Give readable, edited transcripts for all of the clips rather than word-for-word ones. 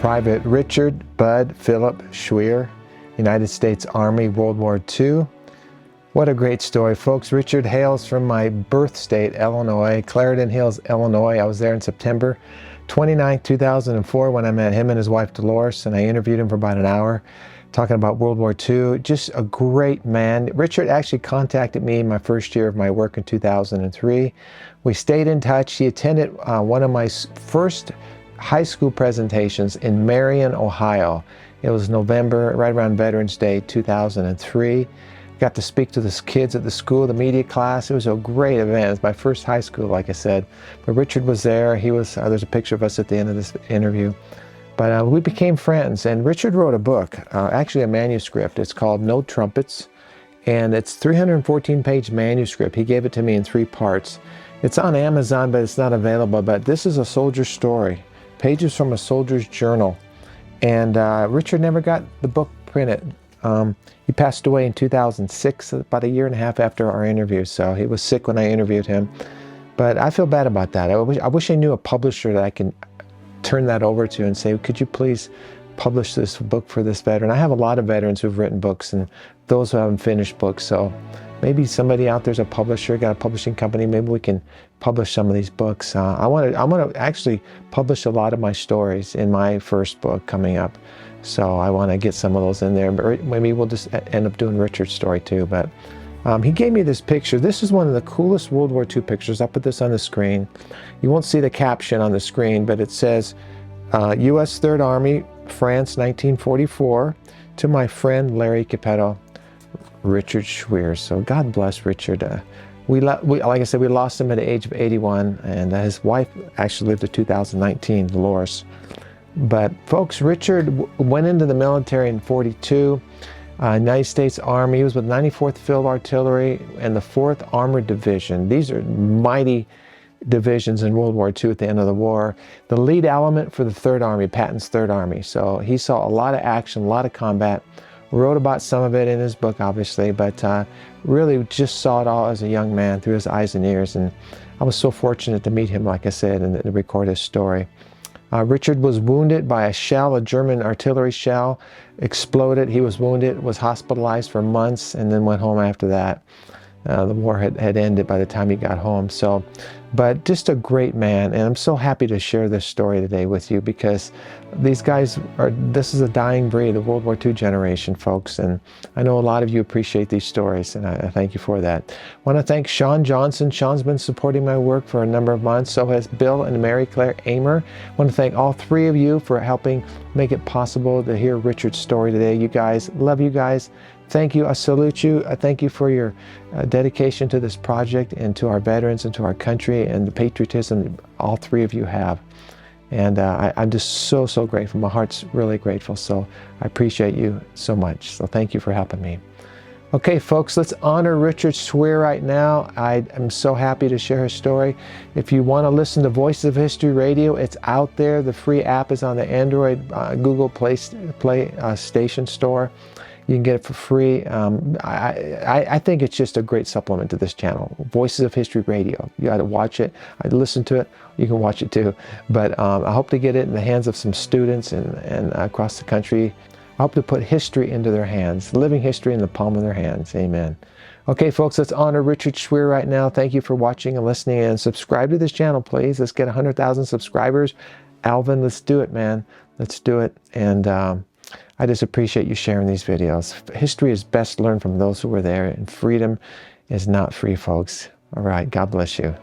Private Richard Bud Philip Schwier, United States Army, World War II. What a great story, folks. Richard hails from my birth state, Illinois, Clarendon Hills, Illinois. I was there in September 29, 2004 when I met him and his wife Dolores, and I interviewed him for about an hour talking about World War II. Just a great man. Richard actually contacted me in my first year of my work in 2003. We stayed in touch. He attended one of my first high school presentations in Marion, Ohio. It was November, right around Veterans Day, 2003. Got to speak to the kids at the school, the media class. It was a great event. It was my first high school, like I said. But Richard was there. He was, there's a picture of us at the end of this interview. But we became friends, and Richard wrote a book, actually a manuscript. It's called No Trumpets, and it's 314-page manuscript. He gave it to me in 3 parts. It's on Amazon, but it's not available. But this is a soldier's story, pages from a soldier's journal. And Richard never got the book printed. He passed away in 2006, about a year and a half after our interview. So he was sick when I interviewed him. But I feel bad about that. I wish I knew a publisher that I can turn that over to and say, could you please publish this book for this veteran? I have a lot of veterans who've written books and those who haven't finished books. So maybe somebody out there's a publisher, got a publishing company, maybe we can publish some of these books. I want to actually publish a lot of my stories in my first book coming up. So I want to get some of those in there, but maybe we'll just end up doing Richard's story too. But he gave me this picture. This is one of the coolest World War II pictures. I'll put this on the screen. You won't see the caption on the screen, but it says, U.S. Third Army, France, 1944, to my friend Larry Capetto, Richard Schwier. So God bless Richard. Like I said, we lost him at the age of 81, and his wife actually lived to 2019, Dolores. But folks, Richard went into the military in 42. United States Army. He was with 94th Field Artillery and the 4th Armored Division. These are mighty divisions in World War II at the end of the war. The lead element for the 3rd Army, Patton's 3rd Army. So he saw a lot of action, a lot of combat. Wrote about some of it in his book, obviously, but really just saw it all as a young man through his eyes and ears. And I was so fortunate to meet him, like I said, and to record his story. Richard was wounded by a shell, a German artillery shell, exploded. He was wounded, was hospitalized for months, and then went home after that. The war had ended by the time he got home. So, but just a great man, and I'm so happy to share this story today with you because these guys this is a dying breed, the World War II generation, folks, and I know a lot of you appreciate these stories, and I thank you for that. I want to thank Sean Johnson. Sean's been supporting my work for a number of months, so has Bill and Mary Claire Amer. I want to thank all 3 of you for helping make it possible to hear Richard's story today. You guys, love you guys. Thank you. I salute you. I thank you for your dedication to this project and to our veterans and to our country and the patriotism all 3 of you have. And I'm just so grateful. My heart's really grateful. So I appreciate you so much. So thank you for helping me. Okay, folks, let's honor Richard Schwier right now. I am so happy to share his story. If you want to listen to Voices of History Radio, it's out there. The free app is on the Android Google Play Station store. You can get it for free. I think it's just a great supplement to this channel. Voices of History Radio. You got to watch it. I listen to it. You can watch it too. But I hope to get it in the hands of some students and across the country. I hope to put history into their hands, living history in the palm of their hands. Amen. Okay, folks, let's honor Richard Schwier right now. Thank you for watching and listening, and subscribe to this channel, please. Let's get 100,000 subscribers. Alvin, let's do it, man. Let's do it. And I just appreciate you sharing these videos. History is best learned from those who were there, and freedom is not free, folks. All right, God bless you.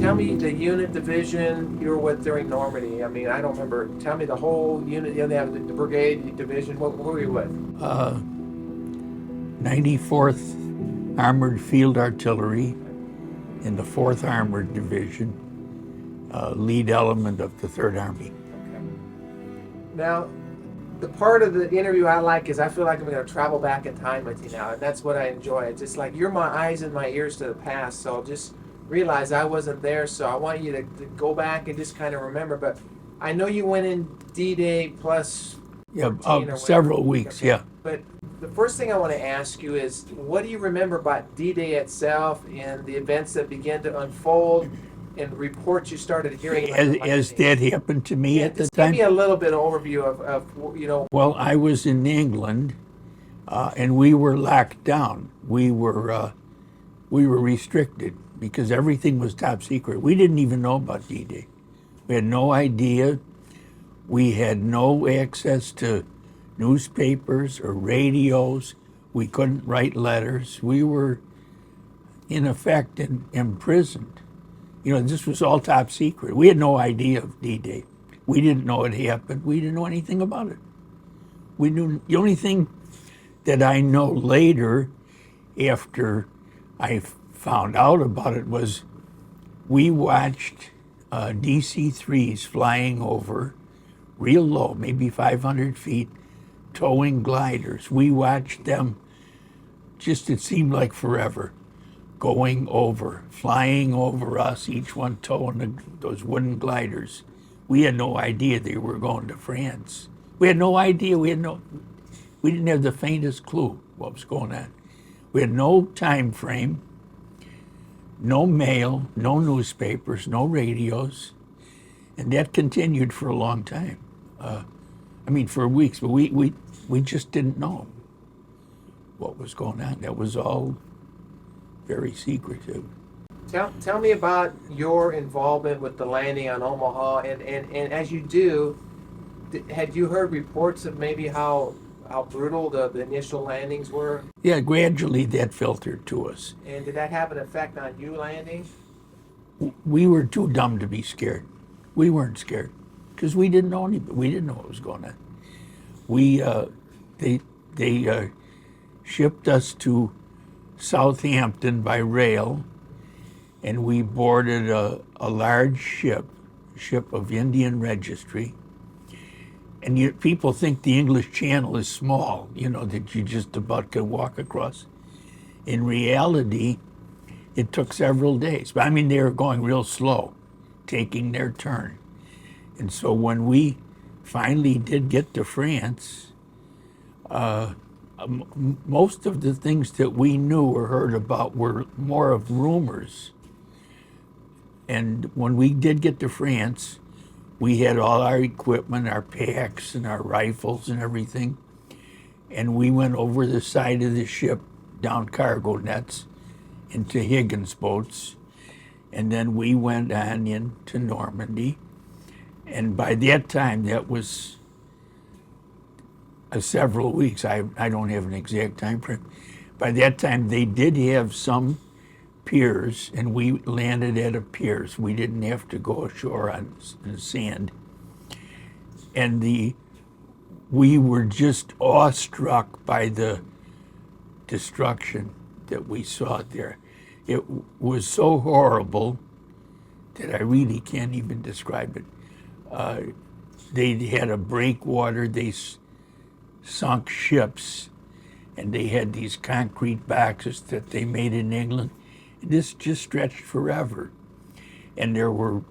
Tell me the unit, division you were with during Normandy. I mean, I don't remember. Tell me the whole unit. You know, they have the brigade, the division. What were you with? 94th Armored Field Artillery in the 4th Armored Division, lead element of the 3rd Army. Now, the part of the interview I like is I feel like I'm going to travel back in time with you now, and that's what I enjoy. It's just like you're my eyes and my ears to the past, so just realize I wasn't there, so I want you to go back and just kind of remember. But I know you went in D-Day plus 14 or several whatever. weeks, Okay. yeah. But the first thing I want to ask you is, what do you remember about D-Day itself and the events that began to unfold and reports you started hearing? As that happened to me at the just give time. me a little bit of overview of. Well, I was in England, and we were locked down. We were restricted because everything was top secret. We didn't even know about D-Day. We had no idea. We had no access to newspapers or radios. We couldn't write letters. We were, in effect, imprisoned. You know, this was all top secret. We had no idea of D-Day. We didn't know it happened. We didn't know anything about it. We knew the only thing that I know later, after I found out about it, was we watched DC-3s flying over real low, maybe 500 feet, towing gliders. We watched them, just it seemed like forever, going over, flying over us, each one towing those wooden gliders. We had no idea they were going to France. We had no idea. We didn't have the faintest clue what was going on. We had no time frame, no mail, no newspapers, no radios, and that continued for a long time. For weeks, but we just didn't know what was going on. That was all very secretive. Tell me about your involvement with the landing on Omaha, and as you do, had you heard reports of maybe how brutal the initial landings were? Yeah, gradually that filtered to us. And did that have an effect on you landing? We were too dumb to be scared. We weren't scared because we didn't know anything. We didn't know what was going on. They shipped us to Southampton by rail, and we boarded a large ship of Indian registry. And people think the English Channel is small, that you just about can walk across. In reality, it took several days. But they were going real slow, taking their turn. And so when we finally did get to France, most of the things that we knew or heard about were more of rumors. And when we did get to France, we had all our equipment, our packs and our rifles and everything. And we went over the side of the ship, down cargo nets, into Higgins boats. And then we went on into Normandy. And by that time, that was several weeks. I don't have an exact time frame. By that time, they did have some piers, and we landed at a piers. We didn't have to go ashore on the sand. And we were just awestruck by the destruction that we saw there. It was so horrible that I really can't even describe it. They had a breakwater. They sunk ships, and they had these concrete boxes that they made in England. This just stretched forever. And there were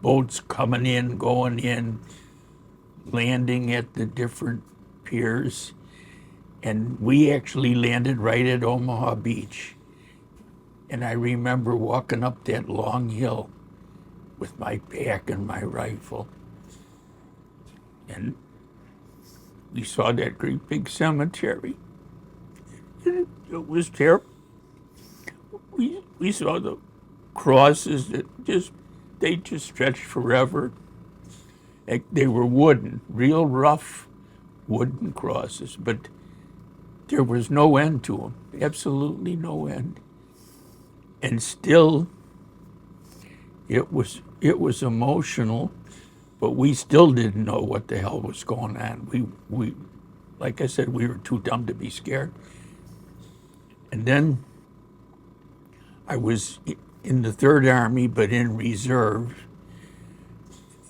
boats coming in, going in, landing at the different piers. And we actually landed right at Omaha Beach. And I remember walking up that long hill with my pack and my rifle. And we saw that great big cemetery. It was terrible. We saw the crosses that just stretched forever. They were wooden, real rough wooden crosses, but there was no end to them, absolutely no end. And still, it was emotional, but we still didn't know what the hell was going on. We like I said, we were too dumb to be scared. And then I was in the Third Army, but in reserve,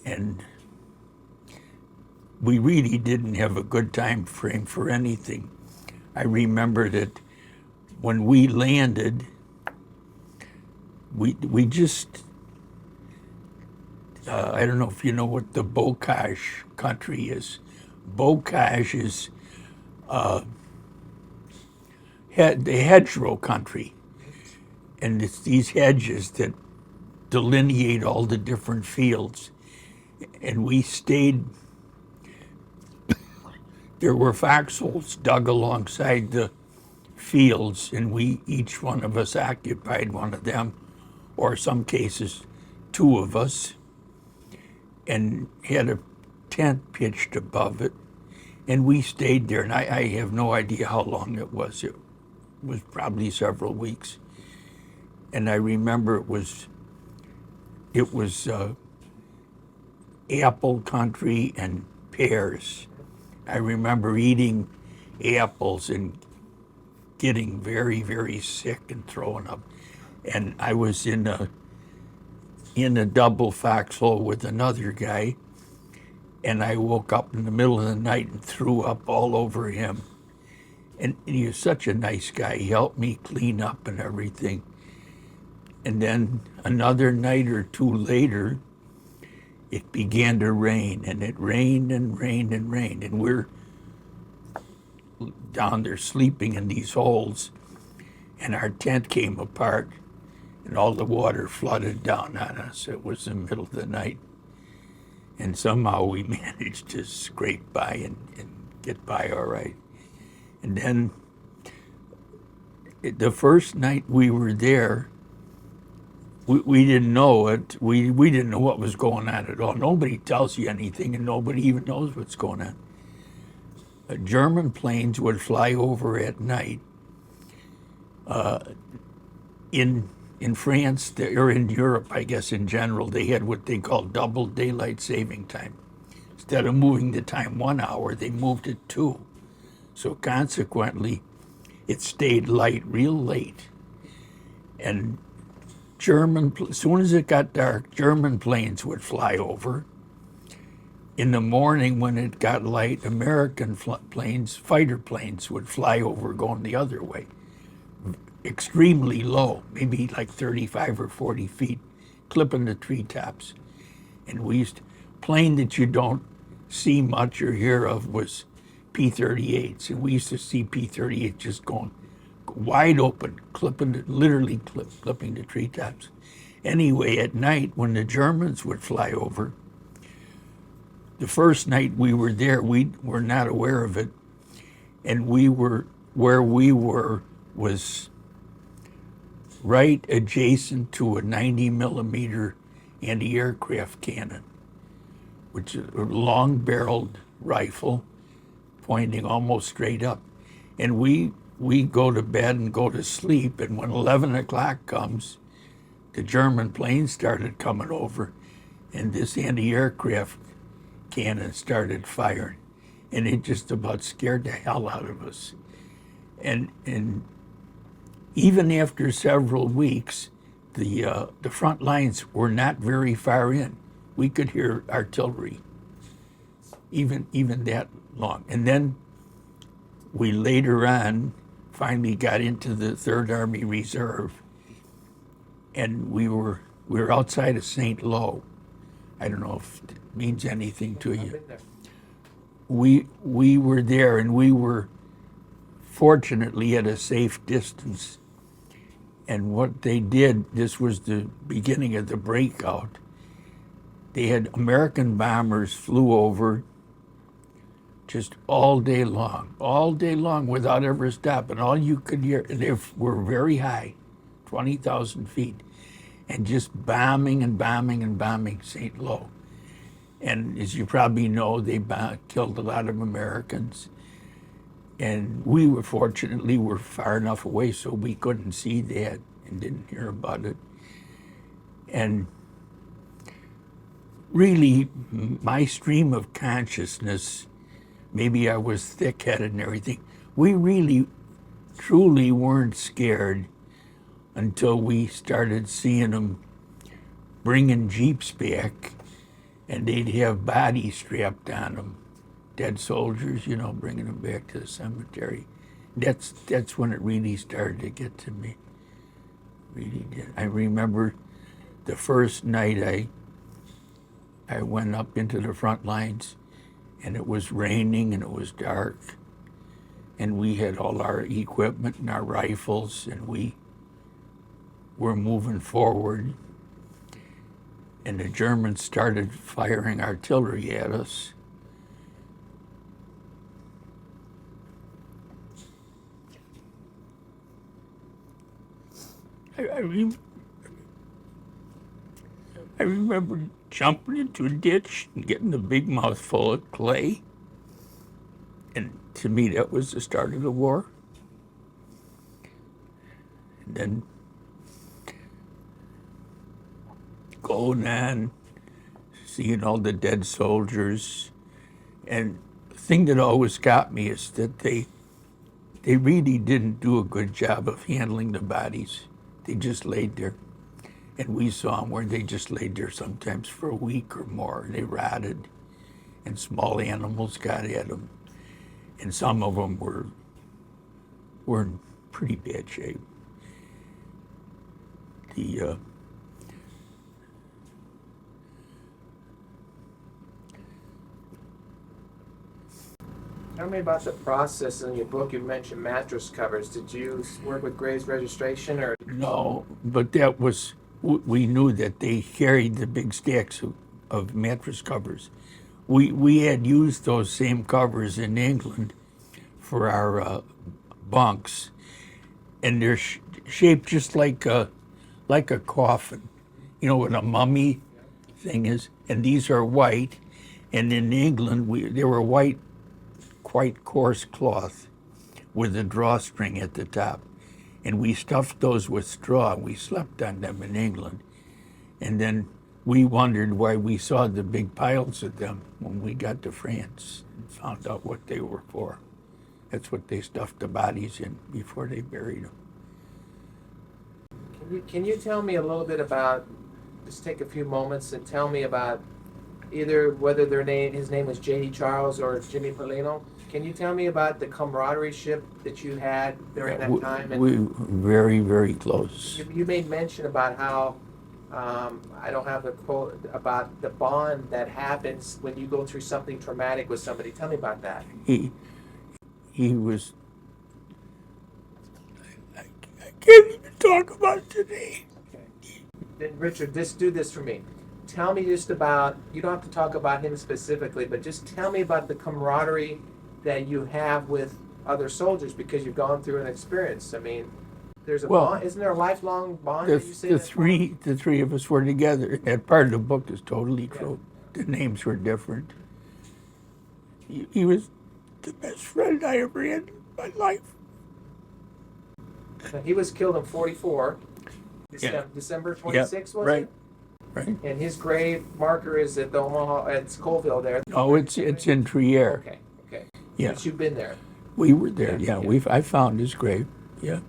and we really didn't have a good time frame for anything. I remember that when we landed, we just, I don't know if you know what the bocage country is. Bocage is the hedgerow country. And it's these hedges that delineate all the different fields. And we stayed, there were foxholes dug alongside the fields, and each one of us occupied one of them, or some cases, two of us, and had a tent pitched above it. And we stayed there, and I have no idea how long it was. It was probably several weeks. And I remember it was apple country and pears. I remember eating apples and getting very, very sick and throwing up. And I was in a double foxhole with another guy, and I woke up in the middle of the night and threw up all over him. And he was such a nice guy. He helped me clean up and everything. And then another night or two later, it began to rain, and it rained and rained and rained. And we're down there sleeping in these holes, and our tent came apart, and all the water flooded down on us. It was the middle of the night. And somehow we managed to scrape by and get by all right. And then the first night we were there, we didn't know it. We didn't know what was going on at all. Nobody tells you anything, and nobody even knows what's going on. German planes would fly over at night. In France, or in Europe, I guess in general, they had what they call double daylight saving time. Instead of moving the time 1 hour, they moved it 2. So consequently, it stayed light real late. And as soon as it got dark, German planes would fly over. In the morning, when it got light, American planes, fighter planes, would fly over going the other way. Extremely low, maybe like 35 or 40 feet, clipping the treetops. And plane that you don't see much or hear of was P-38s. And we used to see P-38 just going wide open, literally clipping the treetops. Anyway, at night, when the Germans would fly over, the first night we were there, we were not aware of it. And where we were was right adjacent to a 90 millimeter anti-aircraft cannon, which is a long-barreled rifle pointing almost straight up. And we go to bed and go to sleep, and when 11 o'clock comes, the German planes started coming over, and this anti-aircraft cannon started firing, and it just about scared the hell out of us. And even after several weeks, the front lines were not very far in. We could hear artillery, even that long. And then we later on finally got into the Third Army Reserve, and we were outside of St. Lo. I don't know if it means anything to you. We were there, and we were fortunately at a safe distance. And what they did, this was the beginning of the breakout. They had American bombers flew over just all day long without ever stopping. All you could hear, they were very high, 20,000 feet, and just bombing and bombing and bombing St. Lo. And as you probably know, they killed a lot of Americans. And we were fortunately far enough away so we couldn't see that and didn't hear about it. And really, my stream of consciousness, maybe I was thick-headed and everything, we really, truly weren't scared until we started seeing them bringing Jeeps back, and they'd have bodies strapped on them. dead soldiers, you know, bringing them back to the cemetery. That's when it really started to get to me. Really did. I remember the first night I went up into the front lines, and it was raining and it was dark, and we had all our equipment and our rifles, and we were moving forward, and the Germans started firing artillery at us. I remember jumping into a ditch and getting a big mouthful of clay. And to me, that was the start of the war. And then going on, seeing all the dead soldiers. And the thing that always got me is that they really didn't do a good job of handling the bodies. They just laid there. And we saw them where they just laid there sometimes for a week or more. They rotted, and small animals got at them. And some of them were in pretty bad shape. Tell me about the process. In your book, you mentioned mattress covers. Did you work with Graves Registration, or? No, but that was, we knew that they carried the big stacks of mattress covers. We had used those same covers in England for our bunks, and they're shaped just like a coffin, you know what a mummy thing is. And these are white, and in England they were white, quite coarse cloth with a drawstring at the top, and we stuffed those with straw. We slept on them in England, and then we wondered why we saw the big piles of them when we got to France and found out what they were for. That's what they stuffed the bodies in before they buried them. Can you tell me a little bit about, just take a few moments and tell me about either whether his name was J.D. Charles or Jimmy Polino? Can you tell me about the camaraderie ship that you had during that time? And we were very, very close. You made mention about how, I don't have the quote, about the bond that happens when you go through something traumatic with somebody. Tell me about that. He was, I can't even talk about it today. Okay. Then Richard, just do this for me. Tell me just about, you don't have to talk about him specifically, but just tell me about the camaraderie that you have with other soldiers, because you've gone through an experience. I mean, there's a bond. Isn't there a lifelong bond? The three of us were together. That part of the book is totally true. The names were different. He was the best friend I ever had in my life. He was killed in 1944, December 26th, was it? Right. And his grave marker is at the Omaha, at Scoville there. No, it's in Schwier. Okay. Yeah. But you've been there. We were there. Yeah. I found his grave. Yeah.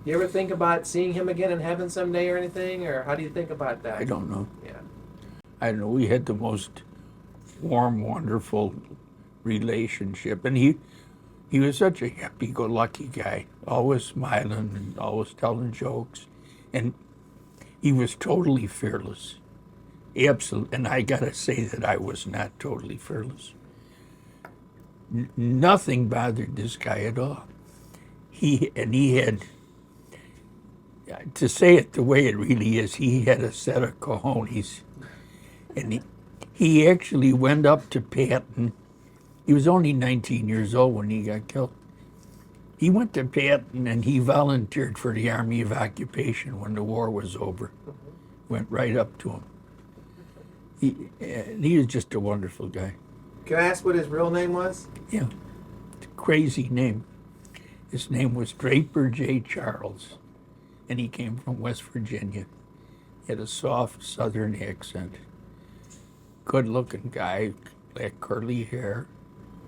You ever think about seeing him again in heaven someday or anything, or how do you think about that? I don't know. Yeah. I don't know. We had the most warm, wonderful relationship, and he was such a happy-go-lucky guy, always smiling and always telling jokes, and he was totally fearless. Absolutely. And I gotta say that I was not totally fearless. Nothing bothered this guy at all. He had, to say it the way it really is, he had a set of cojones. And he actually went up to Patton. He was only 19 years old when he got killed. He went to Patton and he volunteered for the Army of Occupation when the war was over. Went right up to him. He was just a wonderful guy. Can I ask what his real name was? Yeah, it's a crazy name. His name was Draper J. Charles, and he came from West Virginia. He had a soft Southern accent. Good-looking guy, black curly hair.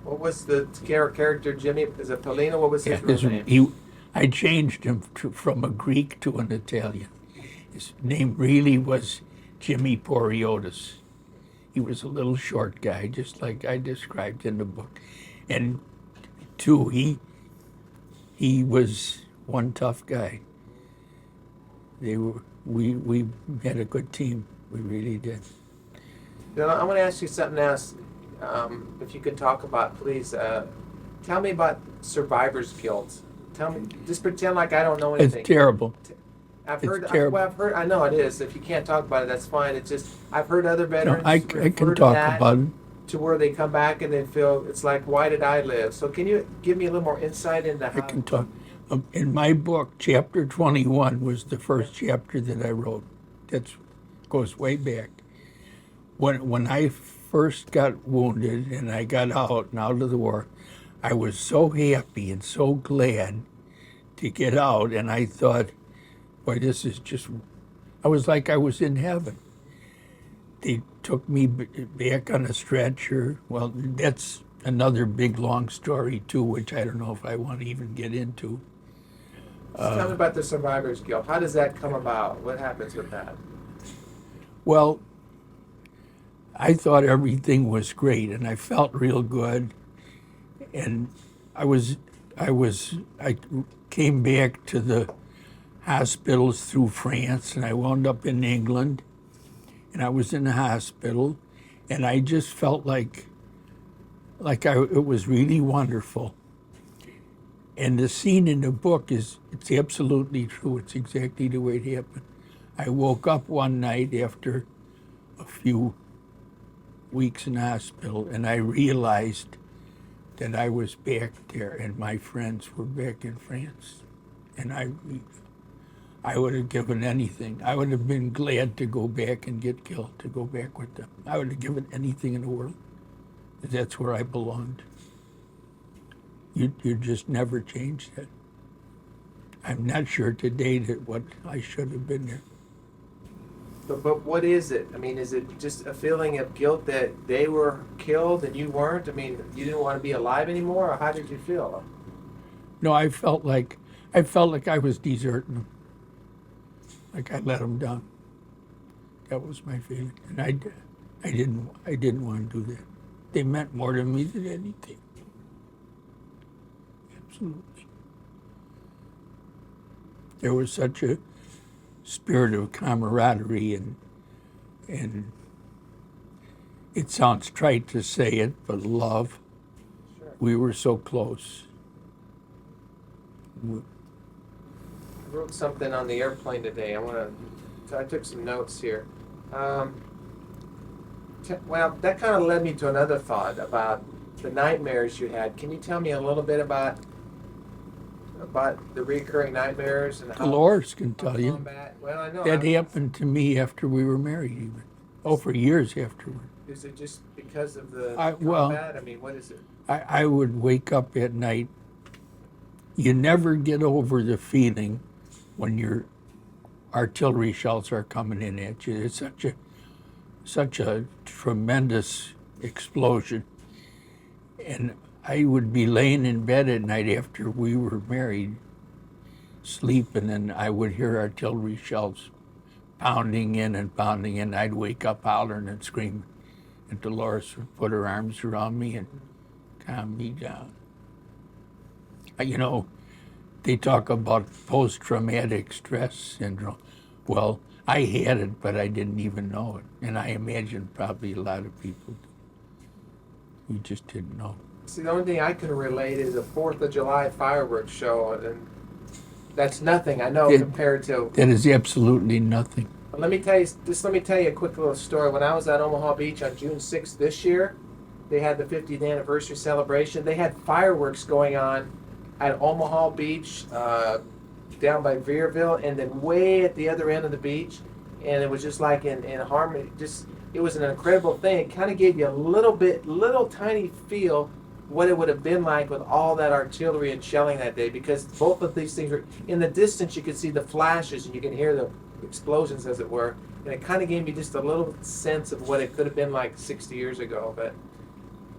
What was the character, Jimmy? Is it Polino? What was his real name? I changed him from a Greek to an Italian. His name really was Jimmy Poriotis. He was a little short guy, just like I described in the book. And two, he was one tough guy. We had a good team. We really did. Bill, I want to ask you something else. If you could talk about, please, tell me about survivor's guilt. Tell me, just pretend like I don't know anything. It's terrible. I've It's heard. terrible. Well, I've heard. I know it is. If you can't talk about it, that's fine. It's just I've heard other No, veterans I refer can to talk that about it. to where they come back and they feel it's like, why did I live? So can you give me a little more insight into I how? can talk. In my book, chapter 21 was the first chapter that I wrote. That goes way back. When I first got wounded and I got out and out of the war, I was so happy and so glad to get out. And I thought, boy, this is just, I was like I was in heaven. They took me back on a stretcher. Well, that's another big, long story, too, which I don't know if I want to even get into. Tell me about the survivor's guilt. How does that come about? What happens with that? Well, I thought everything was great, and I felt real good. And I came back to the hospitals through France, and I wound up in England, and I was in the hospital, and I just felt like it was really wonderful. And the scene in the book it's absolutely true. It's exactly the way it happened. I woke up one night after a few weeks in the hospital, and I realized that I was back there and my friends were back in France. And I would have given anything. I would have been glad to go back and get killed, to go back with them. I would have given anything in the world. That's where I belonged. You just never change that. I'm not sure today that what I should have been there. But what is it? I mean, is it just a feeling of guilt that they were killed and you weren't? I mean, you didn't want to be alive anymore, or how did you feel? No, I felt like I was deserting them. Like I let them down. That was my feeling, and I didn't want to do that. They meant more to me than anything. Absolutely. There was such a spirit of camaraderie, and it sounds trite to say it, but love. Sure. We were so close. I wrote something on the airplane today. I took some notes here. Well, that kind of led me to another thought about the nightmares you had. Can you tell me a little bit about the recurring nightmares and how Dolores can tell you. combat? Well, I know That happened to me after we were married, even. Oh, for years afterward. Is it just because of the Well, combat? I mean, what is it? I would wake up at night. You never get over the feeling when your artillery shells are coming in at you. It's such a tremendous explosion. And I would be laying in bed at night after we were married, sleeping, and I would hear artillery shells pounding in and pounding in. I'd wake up hollering and screaming. And Dolores would put her arms around me and calm me down. You know, they talk about post-traumatic stress syndrome. Well, I had it, but I didn't even know it. And I imagine probably a lot of people do. We just didn't know. See, the only thing I can relate is a 4th of July fireworks show, and that's nothing, I know, compared to. That is absolutely nothing. But let me tell you a quick little story. When I was at Omaha Beach on June 6th this year, they had the 50th anniversary celebration. They had fireworks going on at Omaha Beach, down by Veerville, and then way at the other end of the beach. And it was just like in harmony. It was an incredible thing. It kind of gave you a little tiny feel what it would have been like with all that artillery and shelling that day, because both of these things were in the distance. You could see the flashes and you can hear the explosions, as it were, and it kind of gave me just a little sense of what it could have been like 60 years ago. But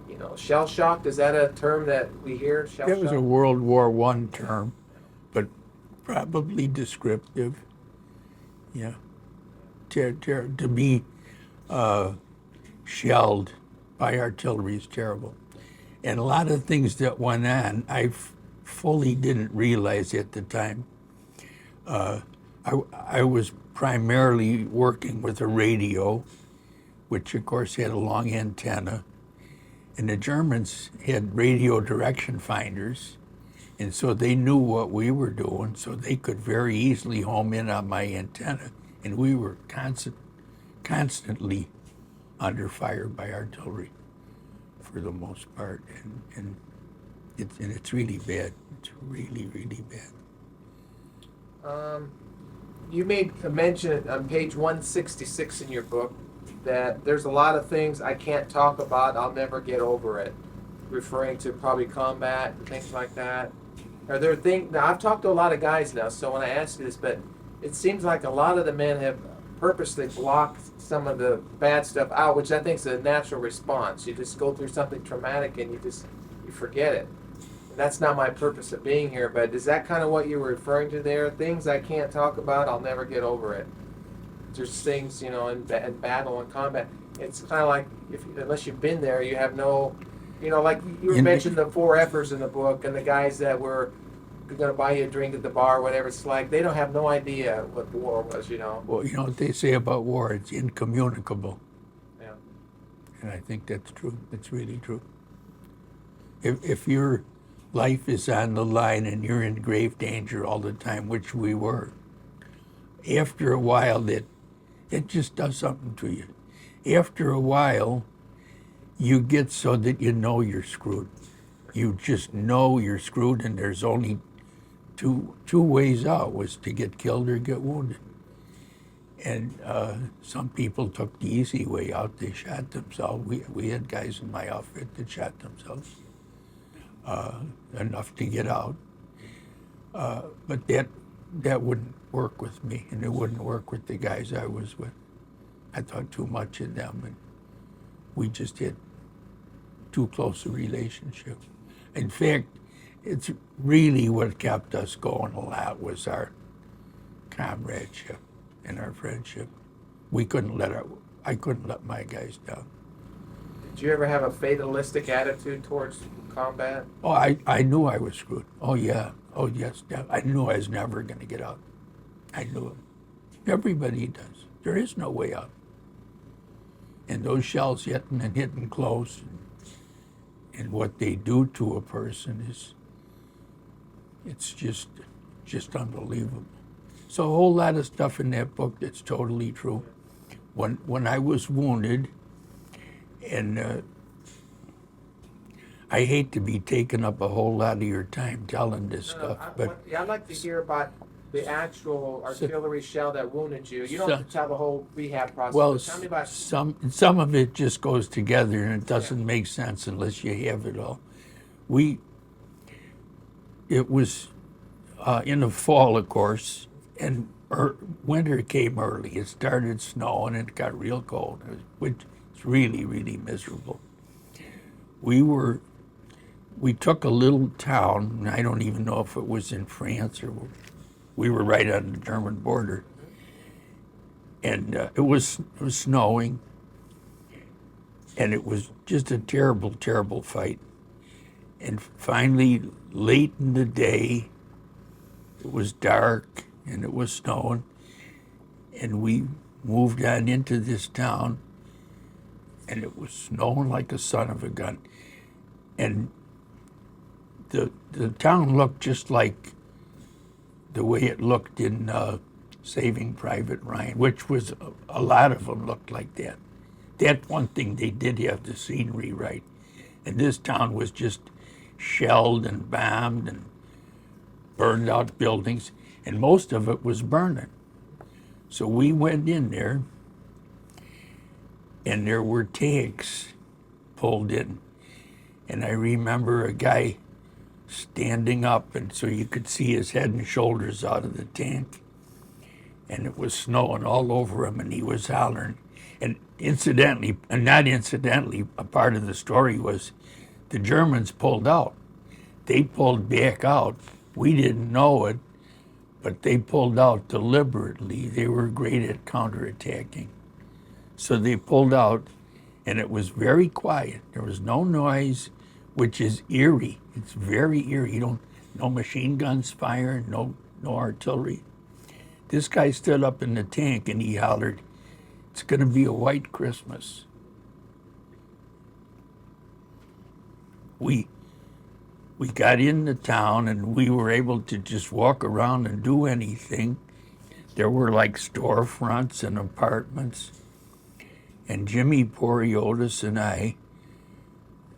you know, shell shocked, is that a term that we hear? Shell That was a shock? World War I term, but probably descriptive. Yeah. To me, shelled by artillery is terrible. And a lot of things that went on, fully didn't realize at the time. I was primarily working with a radio, which of course had a long antenna, and the Germans had radio direction finders, and so they knew what we were doing, so they could very easily home in on my antenna, and we were constantly under fire by artillery for the most part, and it's really bad. It's really, really bad. You made a mention on page 166 in your book that there's a lot of things I can't talk about, I'll never get over it, referring to probably combat and things like that. Are there things, now I've talked to a lot of guys now, so when I ask you this, but it seems like a lot of the men have purposely blocked some of the bad stuff out, which I think is a natural response. You just go through something traumatic and you forget it. And that's not my purpose of being here, but is that kind of what you were referring to there? Things I can't talk about, I'll never get over it. There's things, in battle and combat. It's kind of like, unless you've been there, you have no, like you mentioned the 4 F'ers in the book and the guys that were going to buy you a drink at the bar, whatever it's like. They don't have no idea what war was, Well, you know what they say about war, it's incommunicable. Yeah. And I think that's true. It's really true. If your life is on the line and you're in grave danger all the time, which we were, after a while it just does something to you. After a while, you get so that you know you're screwed. You just know you're screwed, and there's only two ways out, was to get killed or get wounded. And some people took the easy way out. They shot themselves. We had guys in my outfit that shot themselves, enough to get out. But that wouldn't work with me, and it wouldn't work with the guys I was with. I thought too much of them, and we just had too close a relationship. In fact, it's really what kept us going a lot was our comradeship and our friendship. I couldn't let my guys down. Did you ever have a fatalistic attitude towards combat? Oh, I knew I was screwed. Oh, yeah. Oh, yes. I knew I was never going to get out. I knew it. Everybody does. There is no way out. And those shells hitting close, and what they do to a person it's just unbelievable. So a whole lot of stuff in that book that's totally true. When I was wounded, and I hate to be taking up a whole lot of your time telling this stuff, but I'd like to hear about the actual artillery shell that wounded you. You don't have to tell the whole rehab process. well, Tell me about some of it just goes together, and it doesn't make sense unless you have it all. It was in the fall, of course, and winter came early. It started snowing, and it got real cold, which is really, really miserable. We took a little town, and I don't even know if it was in France or we were right on the German border, and it was snowing, and it was just a terrible, terrible fight. And finally, late in the day, it was dark and it was snowing, and we moved on into this town, and it was snowing like a son of a gun. And the town looked just like the way it looked in Saving Private Ryan, which was a lot of them looked like that. That one thing, they did have the scenery right. And this town was just shelled and bombed and burned out buildings, and most of it was burning. So we went in there, and there were tanks pulled in. And I remember a guy standing up, and so you could see his head and shoulders out of the tank. And it was snowing all over him, and he was hollering. And not incidentally, a part of the story was the Germans pulled out. They pulled back out. We didn't know it, but they pulled out deliberately. They were great at counterattacking. So they pulled out, and it was very quiet. There was no noise, which is eerie. It's very eerie. No machine guns firing, no artillery. This guy stood up in the tank and he hollered, "It's going to be a white Christmas." We got into town and we were able to just walk around and do anything. There were like storefronts and apartments. And Jimmy Poriotis and I,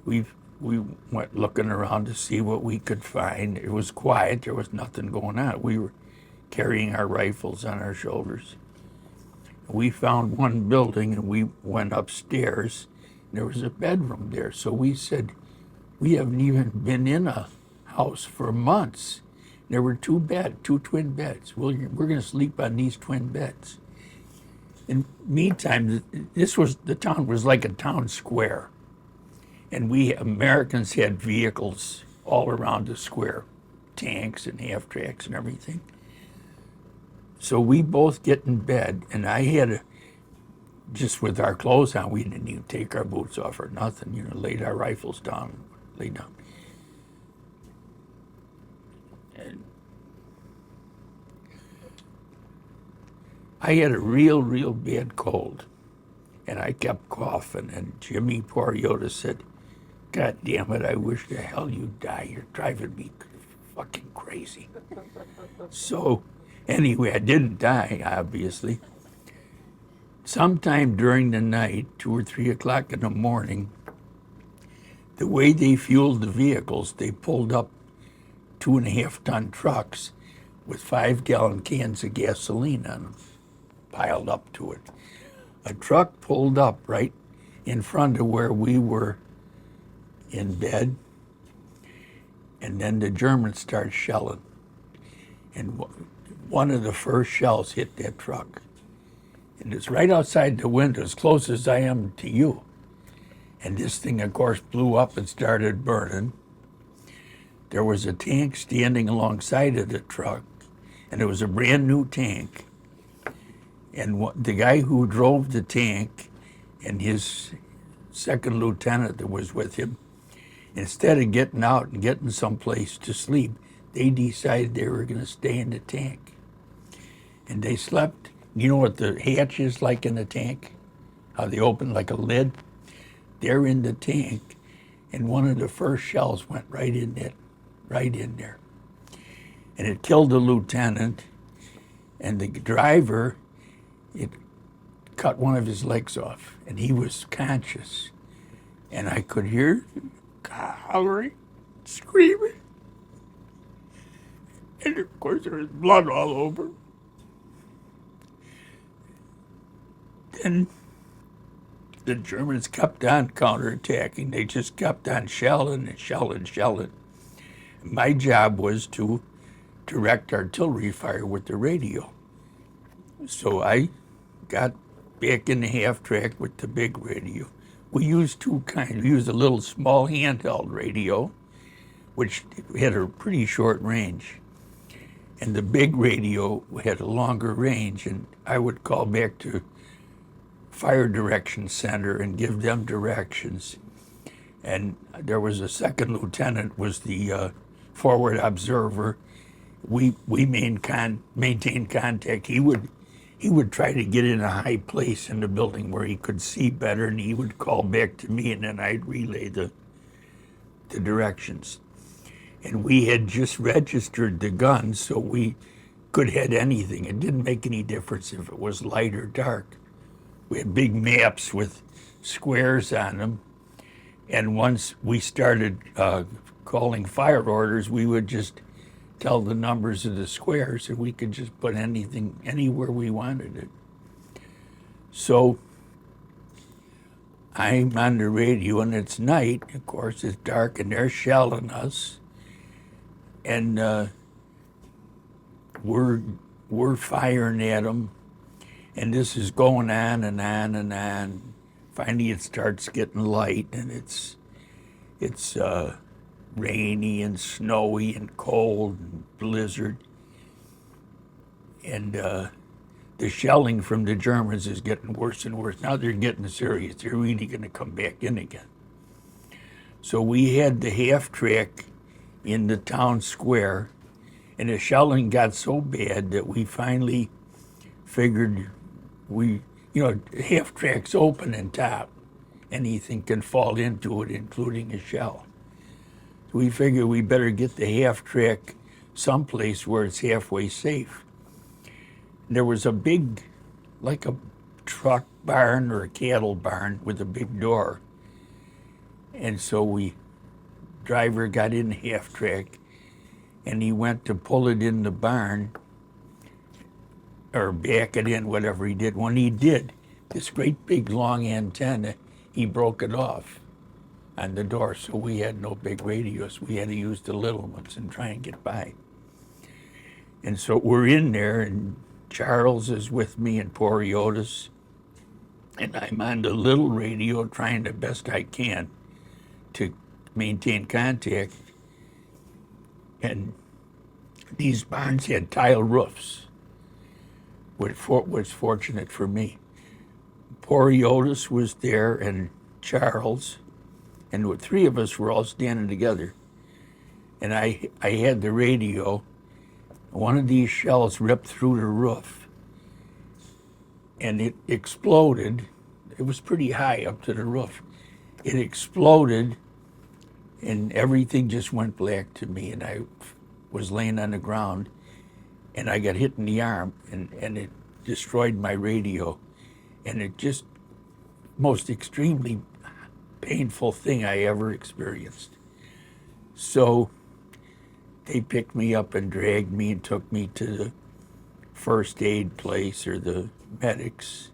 we went looking around to see what we could find. It was quiet. There was nothing going on. We were carrying our rifles on our shoulders. We found one building and we went upstairs. There was a bedroom there. So we said, we haven't even been in a house for months. There were two twin beds. We're going to sleep on these twin beds. In the meantime, the town was like a town square. And we Americans had vehicles all around the square, tanks and half-tracks and everything. So we both get in bed, and I had just with our clothes on, we didn't even take our boots off or nothing, laid our rifles down, lay down. And I had a real bad cold, and I kept coughing, and Jimmy Poriotis said, "God damn it, I wish the hell you'd die. You're driving me fucking crazy." So anyway, I didn't die, obviously. Sometime during the night, 2 or 3 o'clock in the morning, the way they fueled the vehicles, they pulled up 2.5-ton trucks with 5-gallon cans of gasoline on them, piled up to it. A truck pulled up right in front of where we were in bed, and then the Germans started shelling. And one of the first shells hit that truck. And it's right outside the window, as close as I am to you. And this thing, of course, blew up and started burning. There was a tank standing alongside of the truck, and it was a brand new tank. And the guy who drove the tank and his second lieutenant that was with him, instead of getting out and getting someplace to sleep, they decided they were going to stay in the tank. And they slept. You know what the hatch is like in the tank? How they open like a lid? They're in the tank, and one of the first shells went right in there. And it killed the lieutenant, and the driver, it cut one of his legs off, and he was conscious. And I could hear hollering, screaming. And of course there was blood all over. Then the Germans kept on counterattacking. They just kept on shelling and shelling. My job was to direct artillery fire with the radio. So I got back in the half-track with the big radio. We used two kinds. We used a little small handheld radio, which had a pretty short range. And the big radio had a longer range, and I would call back to Fire Direction Center and give them directions. And there was a second lieutenant, was the forward observer. We maintained contact. He would try to get in a high place in the building where he could see better, and he would call back to me, and then I'd relay the directions. And we had just registered the guns, so we could hit anything. It didn't make any difference if it was light or dark. We had big maps with squares on them, and once we started calling fire orders, we would just tell the numbers of the squares, and we could just put anything anywhere we wanted it. So I'm on the radio, and it's night. Of course, it's dark, and they're shelling us, and we're firing at them. And this is going on and on and on. Finally, it starts getting light, and it's rainy and snowy and cold and blizzard. And the shelling from the Germans is getting worse and worse. Now they're getting serious. They're really going to come back in again. So we had the half track in the town square, and the shelling got so bad that we finally figured half track's open and top. Anything can fall into it, including a shell. So we figured we better get the half track someplace where it's halfway safe. There was a big, like a truck barn or a cattle barn with a big door. And so driver got in the half track and he went to pull it in the barn or back it in, whatever he did. When he did, this great big long antenna, he broke it off on the door. So we had no big radios. We had to use the little ones and try and get by. And so we're in there, and Charles is with me and Poriotis, and I'm on the little radio trying the best I can to maintain contact. And these barns had tile roofs, which was fortunate for me. Poriotis was there and Charles, and the three of us were all standing together. And I had the radio. One of these shells ripped through the roof, and it exploded. It was pretty high up to the roof. It exploded, and everything just went black to me, and I was laying on the ground, and I got hit in the arm, and it destroyed my radio. And it just, most extremely painful thing I ever experienced. So they picked me up and dragged me and took me to the first aid place or the medics.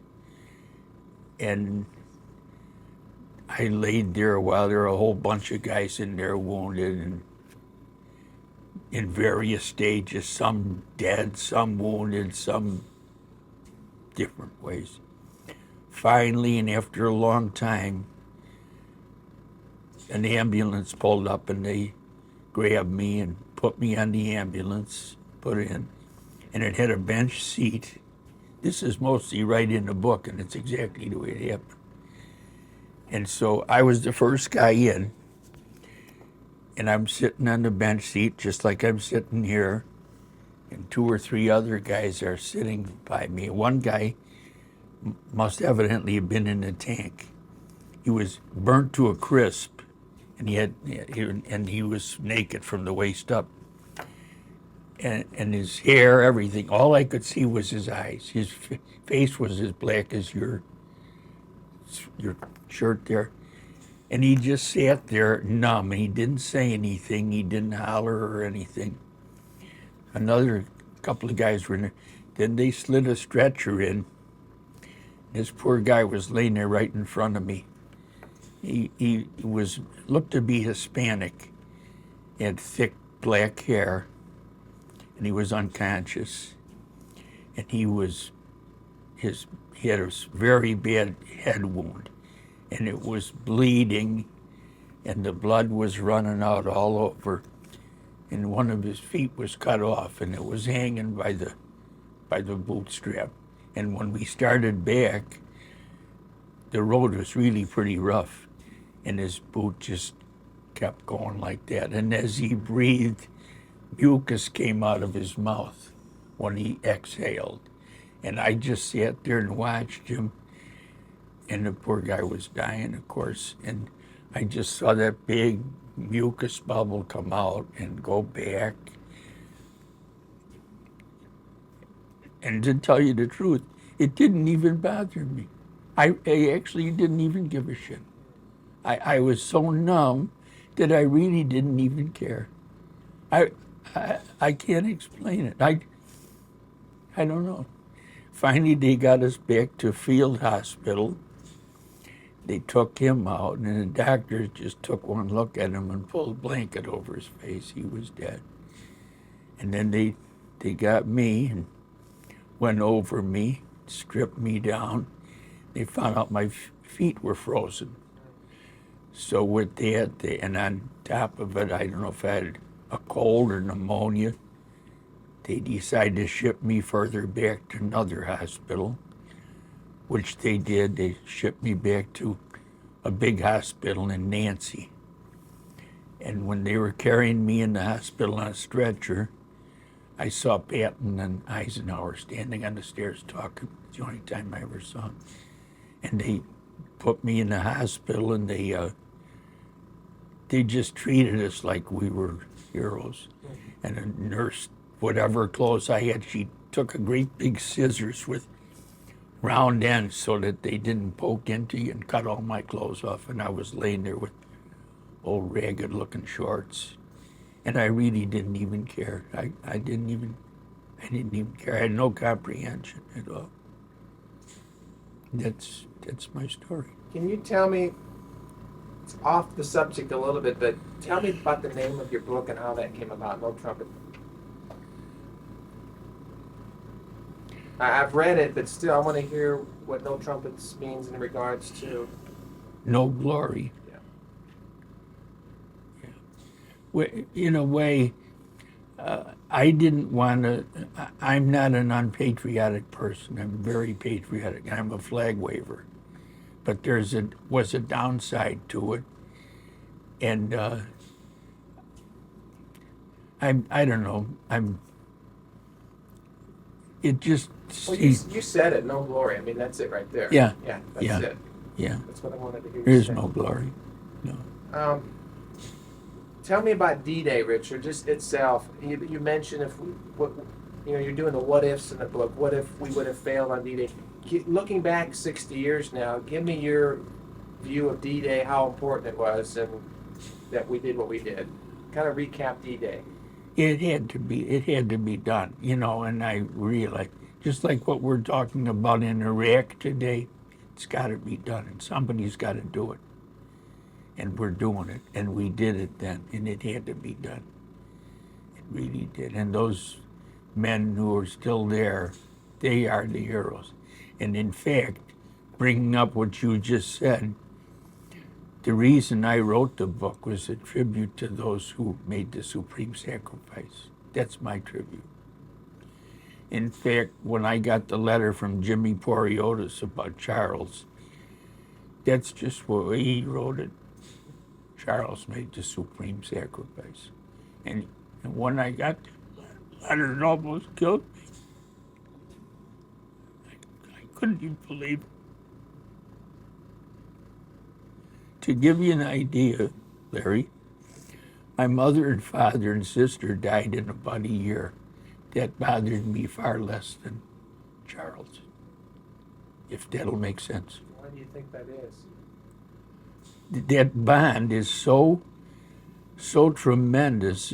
And I laid there a while. There were a whole bunch of guys in there wounded and in various stages, some dead, some wounded, some different ways. Finally, and after a long time, an ambulance pulled up and they grabbed me and put me on the ambulance, put it in, and it had a bench seat. This is mostly right in the book, and it's exactly the way it happened. And so I was the first guy in, and I'm sitting on the bench seat just like I'm sitting here, and two or three other guys are sitting by me. One guy must evidently have been in the tank. He was burnt to a crisp, and he was naked from the waist up. And his hair, everything, all I could see was his eyes. His face was as black as your shirt there. And he just sat there numb, and he didn't say anything. He didn't holler or anything. Another couple of guys were in there. Then they slid a stretcher in. This poor guy was laying there right in front of me. He looked to be Hispanic. He had thick black hair, and he was unconscious. And he had a very bad head wound, and it was bleeding, and the blood was running out all over. And one of his feet was cut off, and it was hanging by the bootstrap. And when we started back, the road was really pretty rough, and his boot just kept going like that. And as he breathed, mucus came out of his mouth when he exhaled. And I just sat there and watched him, and the poor guy was dying, of course. And I just saw that big mucus bubble come out and go back. And to tell you the truth, it didn't even bother me. I actually didn't even give a shit. I was so numb that I really didn't even care. I can't explain it. I don't know. Finally, they got us back to Field Hospital. They took him out, and the doctors just took one look at him and pulled a blanket over his face. He was dead. And then they got me and went over me, stripped me down. They found out my feet were frozen. So with that, and on top of it, I don't know if I had a cold or pneumonia. They decided to ship me further back to another hospital, which they did. They shipped me back to a big hospital in Nancy. And when they were carrying me in the hospital on a stretcher, I saw Patton and Eisenhower standing on the stairs talking. It's the only time I ever saw them. And they put me in the hospital, and they just treated us like we were heroes. And a nurse, whatever clothes I had, she took a great big scissors with round ends so that they didn't poke into you, and cut all my clothes off. And I was laying there with old ragged looking shorts. And I really didn't even care. I didn't even care. I had no comprehension at all. That's my story. Can you tell me, it's off the subject a little bit, but tell me about the name of your book and how that came about, No Trumpet. I've read it, but still I want to hear what No Trumpets means in regards to... No glory. Yeah. In a way, I didn't want to. I'm not an unpatriotic person. I'm very patriotic. I'm a flag waver, but was a downside to it, and I don't know. It just. Well, you said it. No glory. I mean, that's it right there. Yeah. Yeah. That's Yeah. it. Yeah. That's what I wanted to hear you There's say. no glory. No. Tell me about D-Day, Richard, just itself. You mentioned you're doing the what ifs in the book. What if we would have failed on D-Day? Looking back 60 years now, give me your view of D-Day, how important it was, and that we did what we did. Kind of recap D-Day. It had to be done, and I realized, just like what we're talking about in Iraq today, it's got to be done, and somebody's got to do it. And we're doing it, and we did it then, and it had to be done. It really did. And those men who are still there, they are the heroes. And in fact, bringing up what you just said, the reason I wrote the book was a tribute to those who made the supreme sacrifice. That's my tribute. In fact, when I got the letter from Jimmy Poriotis about Charles, that's just what he wrote it. Charles made the supreme sacrifice. And when I got the letter, it almost killed me. I couldn't even believe it. To give you an idea, Larry, my mother and father and sister died in about a year. That bothered me far less than Charles, if that'll make sense. Why do you think that is? That bond is so tremendous.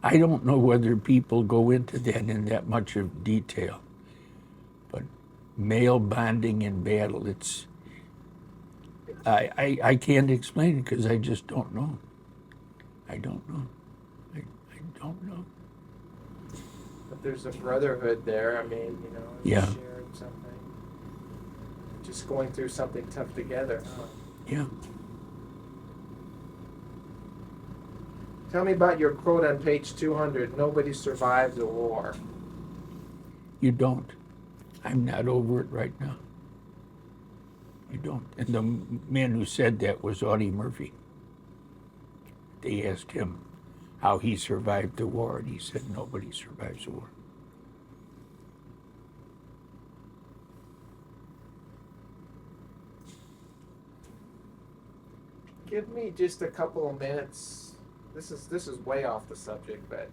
I don't know whether people go into that in that much of detail, but male bonding in battle, I can't explain it because I just don't know. I don't know. I don't know. But there's a brotherhood there. I mean, Yeah. sharing something, just going through something tough together. Huh? Yeah. Tell me about your quote on page 200, nobody survives a war. You don't. I'm not over it right now. You don't. And the man who said that was Audie Murphy. They asked him how he survived the war, and he said nobody survives a war. Give me just a couple of minutes. This is way off the subject, but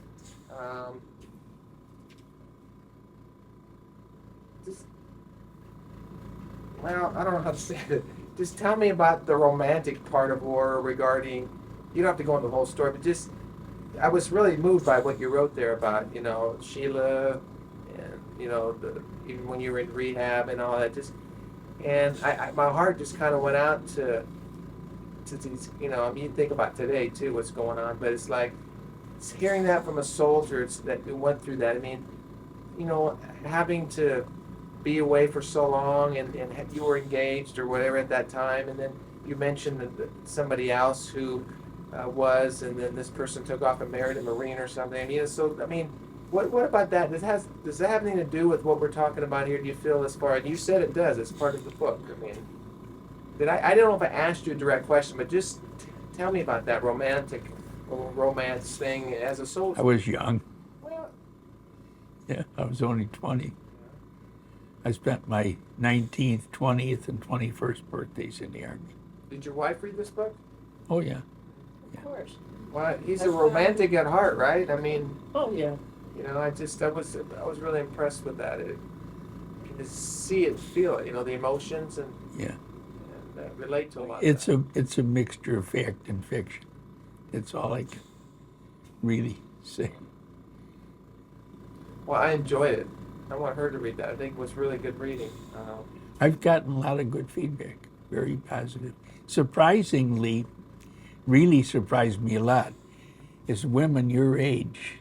well, I don't know how to say it. Just tell me about the romantic part of war regarding, you don't have to go into the whole story, but just, I was really moved by what you wrote there about, Sheila, and, even when you were in rehab and all that, and my heart just kind of went out to these, you think about today too, what's going on, but it's like, it's hearing that from a soldier that went through that. I mean, having to be away for so long, and you were engaged or whatever at that time, and then you mentioned that somebody else who was, and then this person took off and married a Marine or something. So What about that? Does that have anything to do with what we're talking about here? Do you feel as far? And you said it does. It's part of the book. I mean, I don't know if I asked you a direct question, but just tell me about that romantic little romance thing as a soldier. I was young. Well, Yeah, I was only 20. I spent my 19th, 20th, and 21st birthdays in the Army. did your wife read this book? Oh, yeah. Of course. Well, he's That's a romantic at heart, right? I mean, Oh, yeah. you know, I was really impressed with that. You can just see it, feel it. You know, the emotions and Yeah. relate to a lot. It's of it's a mixture of fact and fiction. That's all I can really say. Well, I enjoyed it. I want her to read that. I think it was really good reading. I've gotten a lot of good feedback, very positive. Surprisingly, really surprised me a lot, is women your age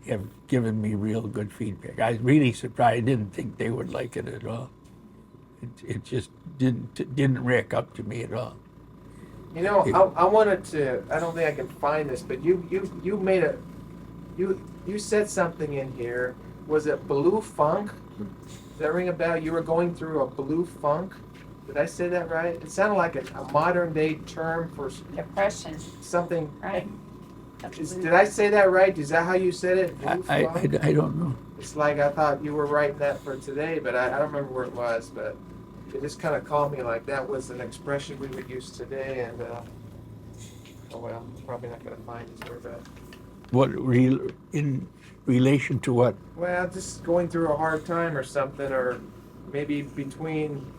have given me real good feedback. I was really surprised. I didn't think they would like it at all. It just didn't rack up to me at all. You know, I wanted to. I don't think I can find this, but you made a you said something in here. Was it blue funk? Does that ring a bell? You were going through a blue funk. Did I say that right? It sounded like a modern day term for Depression, something. right? Did I say that right? Is that how you said it? Blue funk? I don't know. It's like I thought you were writing that for today, but I don't remember where it was. But it just kind of called me like that was an expression we would use today. And oh well, I'm probably not going to find it here, but. What in relation to what? Well, just going through a hard time or something, or maybe between,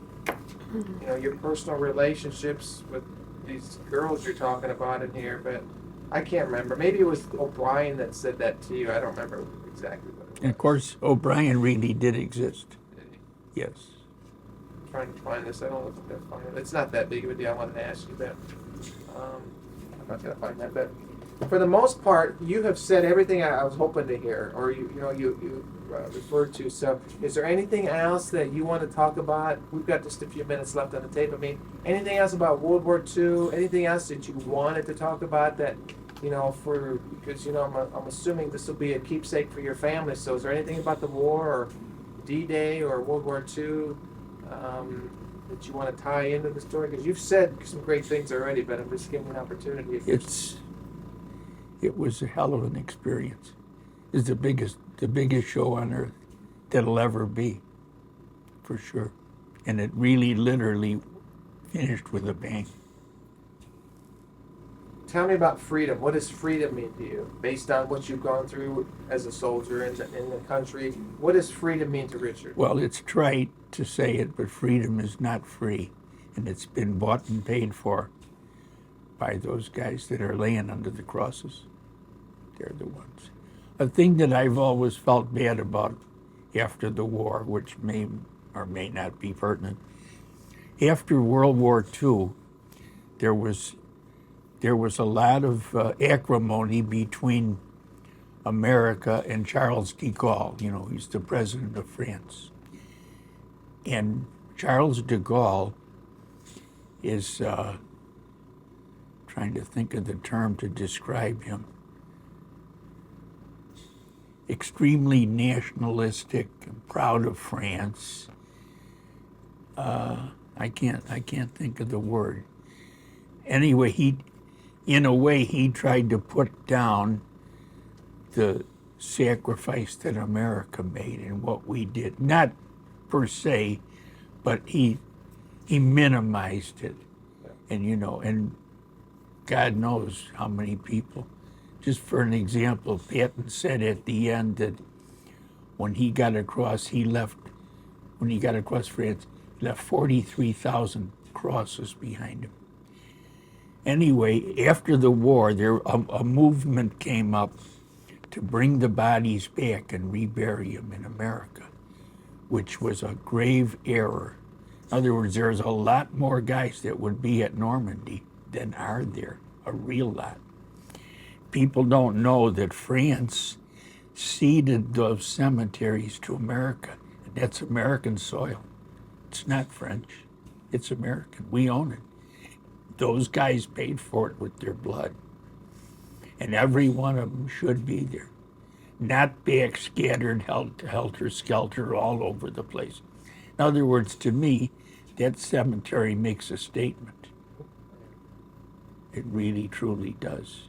you know, your personal relationships with these girls you're talking about in here, but I can't remember. Maybe it was O'Brien that said that to you. I don't remember exactly what it was. And of course, O'Brien really did exist. Yes. I'm trying to find this. I don't know if I can find it. It's not that big of a deal. I wanted to ask you that. I'm not going to find that, but for the most part, you have said everything I was hoping to hear, or you referred to. So, is there anything else that you want to talk about? We've got just a few minutes left on the tape. I mean, anything else about World War II? Anything else that you wanted to talk about that, you know, because you know I'm assuming this will be a keepsake for your family. So, is there anything about the war or D-Day or World War II that you want to tie into the story? Because you've said some great things already, but I'm just giving you an opportunity. It was a hell of an experience. It's the biggest show on earth that'll ever be, for sure. And it really literally finished with a bang. Tell me about freedom. What does freedom mean to you? Based on what you've gone through as a soldier in the country, what does freedom mean to Richard? Well, it's trite to say it, but freedom is not free. And it's been bought and paid for by those guys that are laying under the crosses. They're the ones. A thing that I've always felt bad about after the war, which may or may not be pertinent, after World War II, there was a lot of acrimony between America and Charles de Gaulle. You know, he's the president of France. And Charles de Gaulle is, trying to think of the term to describe him, extremely nationalistic and proud of France. I can't think of the word. Anyway, in a way, he tried to put down the sacrifice that America made and what we did. Not per se, but he minimized it. And, you know, and God knows how many people. Just for an example, Patton said at the end that when he got across France, he left 43,000 crosses behind him. Anyway, after the war, a movement came up to bring the bodies back and rebury them in America, which was a grave error. In other words, there's a lot more guys that would be at Normandy than are there, a real lot. People don't know that France ceded those cemeteries to America. And that's American soil. It's not French. It's American. We own it. Those guys paid for it with their blood. And every one of them should be there. not backscattered helter-skelter all over the place. In other words, to me, that cemetery makes a statement. It really, truly does.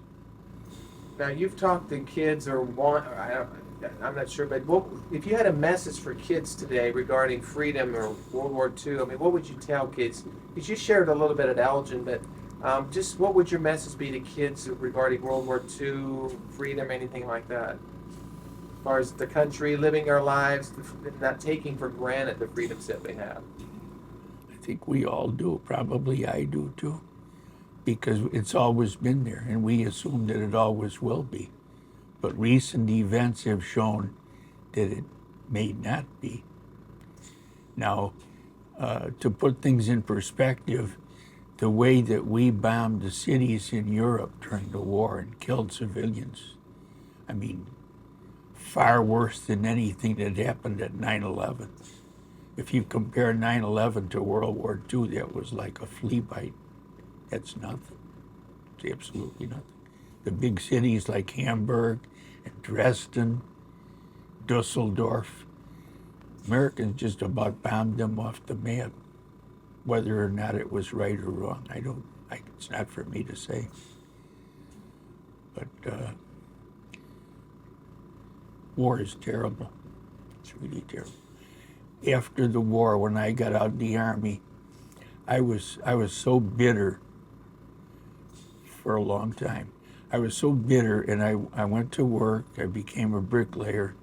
Now, you've talked to kids I'm not sure, but if you had a message for kids today regarding freedom or World War II, I mean, what would you tell kids? Because you shared a little bit at Elgin, but just what would your message be to kids regarding World War II, freedom, anything like that? As far as the country, living our lives, not taking for granted the freedoms that we have. I think we all do. Probably I do too. Because it's always been there, and we assume that it always will be. But recent events have shown that it may not be. Now, to put things in perspective, the way that we bombed the cities in Europe during the war and killed civilians, I mean, far worse than anything that happened at 9/11. If you compare 9/11 to World War II, that was like a flea bite. That's nothing. It's absolutely nothing. The big cities like Hamburg and Dresden, Dusseldorf, Americans just about bombed them off the map. Whether or not it was right or wrong, it's not for me to say. But war is terrible. It's really terrible. After the war, when I got out of the Army, I was so bitter for a long time. I was so bitter, and I went to work. I became a bricklayer,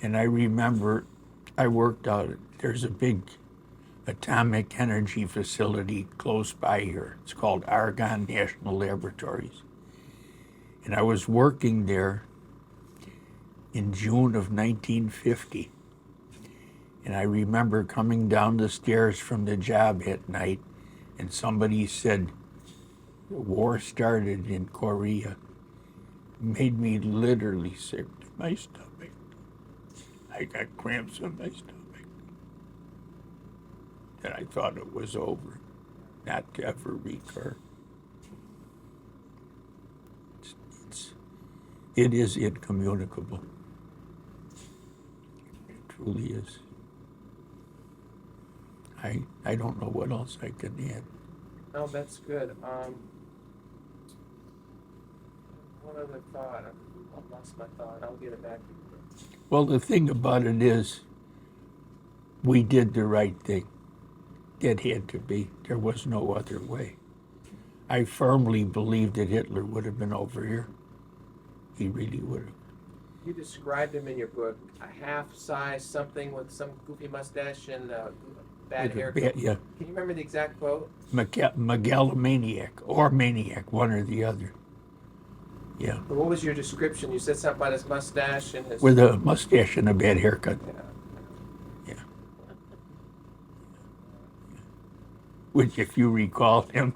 and I remember I worked out. There's a big atomic energy facility close by here. It's called Argonne National Laboratories. And I was working there in June of 1950. And I remember coming down the stairs from the job at night, and somebody said, "The war started in Korea." It made me literally sick to my stomach. I got cramps in my stomach. And I thought it was over, not to ever recur. It is incommunicable. It truly is. I don't know what else I can add. No, that's good. One other thought. I lost my thought. I'll get it back. Well, the thing about it is, we did the right thing. It had to be. There was no other way. I firmly believe that Hitler would have been over here. He really would have. You described him in your book, a half-size something with some goofy mustache and bad haircut. Yeah. Can you remember the exact quote? Megalomaniac or maniac, one or the other. Yeah. But what was your description? You said something about his mustache and his... With a mustache and a bad haircut. Yeah. Yeah. Which, if you recall him,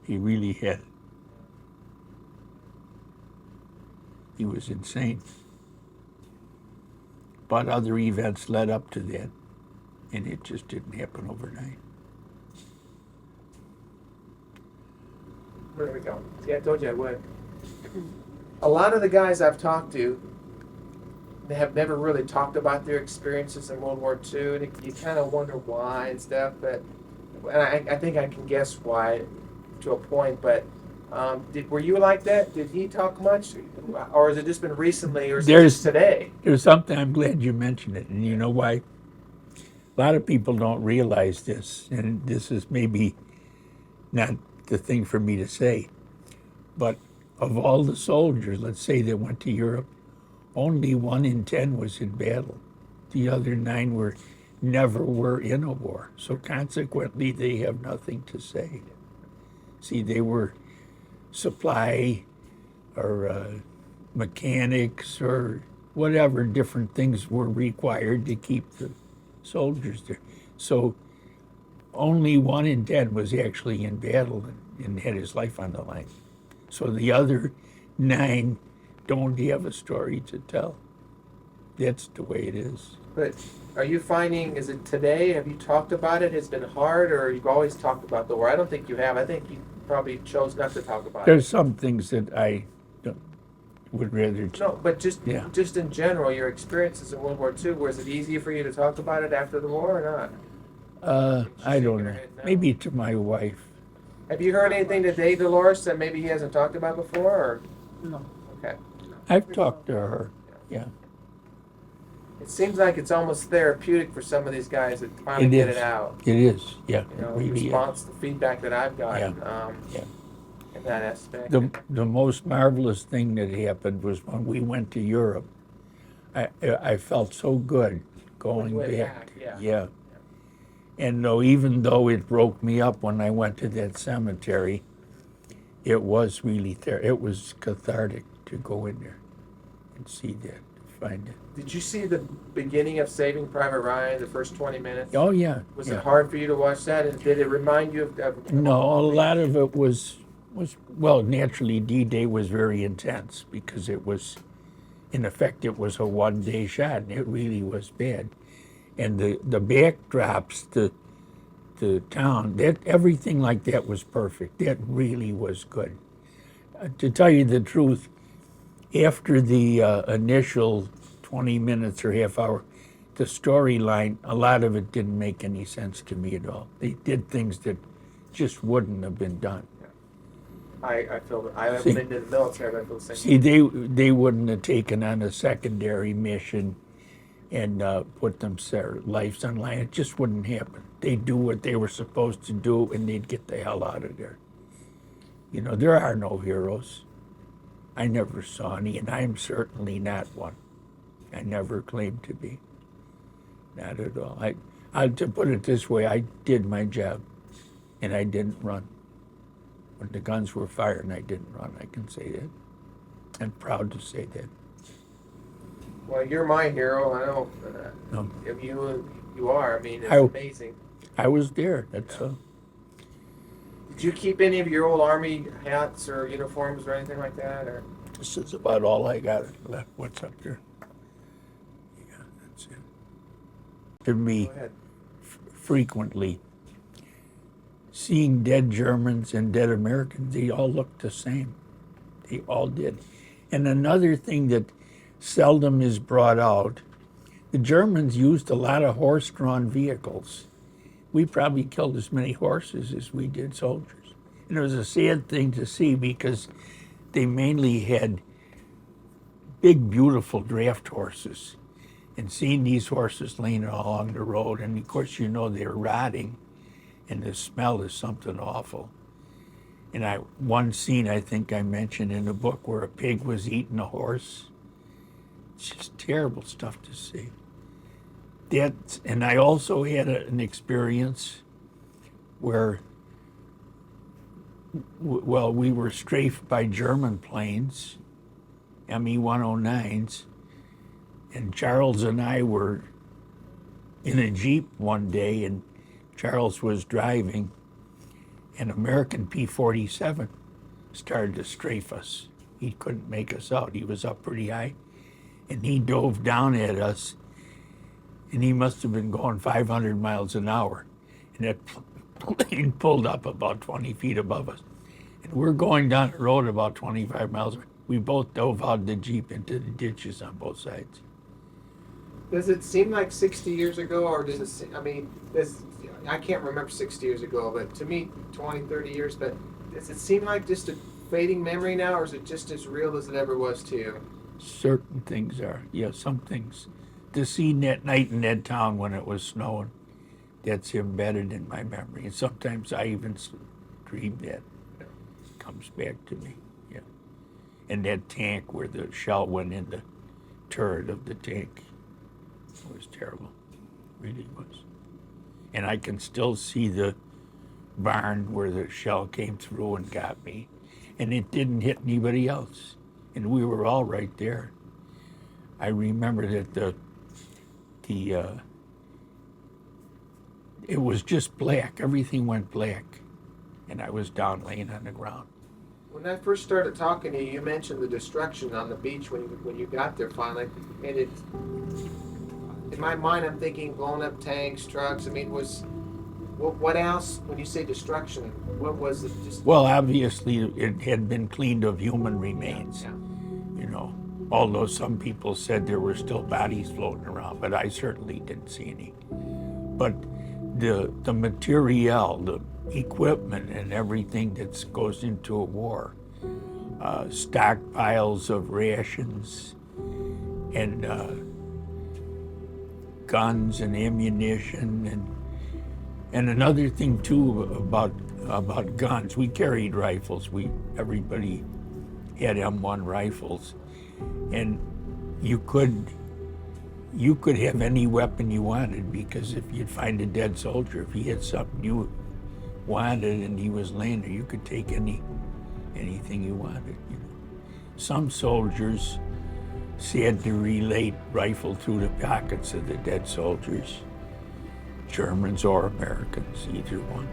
he really had. He was insane. But other events led up to that, and it just didn't happen overnight. There we go. See, I told you I would. A lot of the guys I've talked to, they have never really talked about their experiences in World War II, and you kind of wonder why and stuff, but and I think I can guess why to a point, but were you like that? Did he talk much? Or has it just been recently, or is it just today? There's something, I'm glad you mentioned it, and you know why? A lot of people don't realize this, and this is maybe not the thing for me to say, but of all the soldiers, let's say, that went to Europe, only 1 in 10 was in battle. The other 9 never were in a war, so consequently they have nothing to say. See, they were supply or mechanics or whatever different things were required to keep the soldiers there. So only 1 in 10 was actually in battle and had his life on the line. So the other 9 don't have a story to tell. That's the way it is. But are you finding, is it today, have you talked about it? Has it been hard, or you've always talked about the war? I don't think you have. I think you probably chose not to talk about it. There's some things that I would rather. No, but just Yeah. just in general, your experiences in World War II, was it easier for you to talk about it after the war or not? She's I shaking don't her know. head no. Maybe to my wife. Have you heard anything today, Dolores, that maybe he hasn't talked about before? Or? No. Okay. I've talked to her. Yeah. It seems like it's almost therapeutic for some of these guys that finally It get is. it out. It is. Yeah. You know, It really is. response to feedback that I've gotten Yeah. in that aspect. The most marvelous thing that happened was when we went to Europe. I felt so good going Way back. yeah. And even though it broke me up when I went to that cemetery, it was really it was cathartic to go in there and see that, to find it. Did you see the beginning of Saving Private Ryan, the first 20 minutes? Oh yeah. Was yeah. it hard for you to watch that? And did it remind you of No, a lot of it was well, naturally D-Day was very intense because it was, in effect, it was a one-day shot, and it really was bad. And the backdrops, the town, that everything like that was perfect. That really was good. To tell you the truth, after the initial 20 minutes or half hour, the storyline, a lot of it didn't make any sense to me at all. They did things that just wouldn't have been done. I feel that I haven't been to the military, but I feel the same. See, they wouldn't have taken on a secondary mission and put their lives on line. It just wouldn't happen. They'd do what they were supposed to do, and they'd get the hell out of there. You know, there are no heroes. I never saw any, and I'm certainly not one. I never claimed to be. Not at all. To put it this way, I did my job, and I didn't run. When the guns were fired and I didn't run, I can say that. I'm proud to say that. Well, you're my hero. I know. No. If you are. I mean, it's I- amazing. I was there. That's all. Did you keep any of your old Army hats or uniforms or anything like that? Or This is about all I got left. What's up there? Yeah, that's it. To me, go ahead. frequently, seeing dead Germans and dead Americans, they all looked the same. They all did. And another thing that seldom is brought out, the Germans used a lot of horse-drawn vehicles. We probably killed as many horses as we did soldiers. And it was a sad thing to see because they mainly had big, beautiful draft horses. And seeing these horses laying along the road, and of course, you know, they're rotting, and the smell is something awful. And one scene I think I mentioned in the book where a pig was eating a horse. It's just terrible stuff to see. And I also had an experience where, we were strafed by German planes, Me-109s, and Charles and I were in a Jeep one day, and Charles was driving, and American P-47 started to strafe us. He couldn't make us out. He was up pretty high, and he dove down at us, and he must have been going 500 miles an hour. And that plane pulled up about 20 feet above us. And we're going down the road about 25 miles. We both dove out of the Jeep into the ditches on both sides. Does it seem like 60 years ago, or does it seem, I can't remember 60 years ago, but to me, 20, 30 years, but does it seem like just a fading memory now, or is it just as real as it ever was to you? Certain things are. Yeah, some things. To see that night in that town when it was snowing, that's embedded in my memory. And sometimes I even dream that. It comes back to me. Yeah. And that tank where the shell went in the turret of the tank. It was terrible. It really was. And I can still see the barn where the shell came through and got me. And it didn't hit anybody else. And we were all right there. I remember that it was just black. Everything went black. And I was down laying on the ground. When I first started talking to you, you mentioned the destruction on the beach when you got there finally, and it. In my mind, I'm thinking blown up tanks, trucks. I mean, what else? When you say destruction, what was it? Just Well, obviously, it had been cleaned of human remains. Yeah. know, although some people said there were still bodies floating around, but I certainly didn't see any. But the materiel, the equipment and everything that goes into a war, stockpiles of rations and guns and ammunition, and another thing too about guns, we carried rifles. Everybody had M1 rifles, and you could have any weapon you wanted, because if you'd find a dead soldier, if he had something you wanted and he was laying there, you could take anything you wanted. You know, some soldiers had to relate rifle through the pockets of the dead soldiers, Germans or Americans, either one.